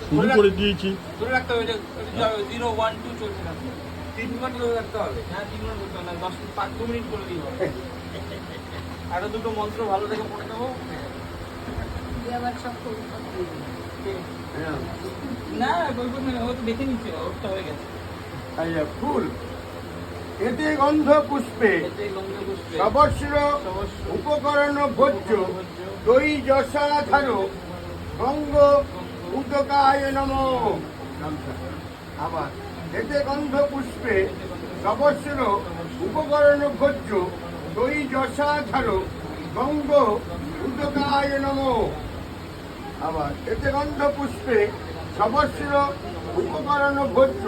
শুরু করে দিয়েছি। ধরে রাখতে হবে, 0 1 2 চলছে না, 3 মিনিট ধরে রাখতে হবে। হ্যাঁ 3 মিনিট করতে হবে না, 2 মিনিট করে দিই হবে। আরো দুটো মন্ত্র ভালো থেকে পড়ে দেবো। না বই বই ও তো দেখে নিচ্ছে, ওরটা হয়ে গেছে। আচ্ছা, ফুল এতে গন্ধ পুষ্পে সবস্র উপকরণ ভোজ্য দই যশাধার গঙ্গ উদকায় নমঃ। আবার এতে গন্ধ পুষ্পে সবস্র উপকরণ ভোজ্য দই যশাধার গঙ্গ উদকায় নমঃ। আবার এতে গন্ধ পুষ্পে সবস্র উপকরণ ভোজ্য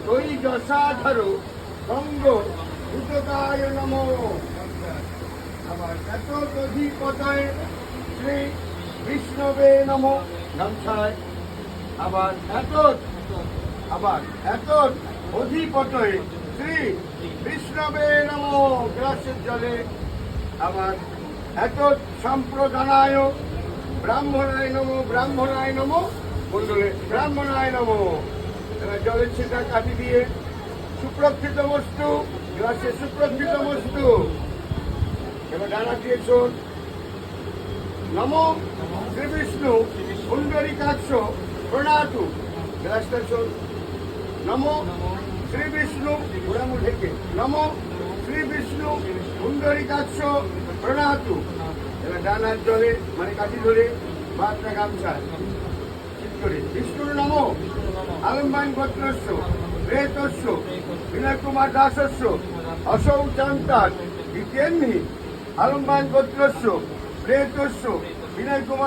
দই যশাধার গঙ্গ উদকায় নমঃ। আবার এত অধিপতয়ে শ্রী বিষ্ণবে নমঃ। গামছায় আবার এত অধিপতয়ে শ্রী বিষ্ণবে নমঃ। গ্লাসের জলে আবার এত সম্প্রদানায় ব্রাহ্মণায় নমঃ মন্ডলে ব্রাহ্মণায় নমঃ। এবার জলের ছিটা কাটি দিয়ে সুপ্রক্ষিত বস্তু গ্লাসে সুপ্রক্ষিত বস্তু। এবার ডানা দিয়ে শোন নমঃ শ্রী বিষ্ণু পুণ্ডরীকাক্ষ প্রণাতু। গ্লাসটা শোন নমঃ শ্রী বিষ্ণু ঘোড়ামু ঢেকে নমঃ শ্রী বিষ্ণু পুণ্ডরীকাক্ষ প্রণাতু। এবার ডানার জলে মানে কাঠি ধরে ভাতটা গামছায় ঠিক করে বিষ্ণুর নমঃ আলম্বান গোত্রস্য প্রেতস্য বিনয় কুমার দাসস্য অসৌ চান্তার ইত্যেমনি আলম্বান গোত্রস্য প্রেতস্য বিনয় কুমার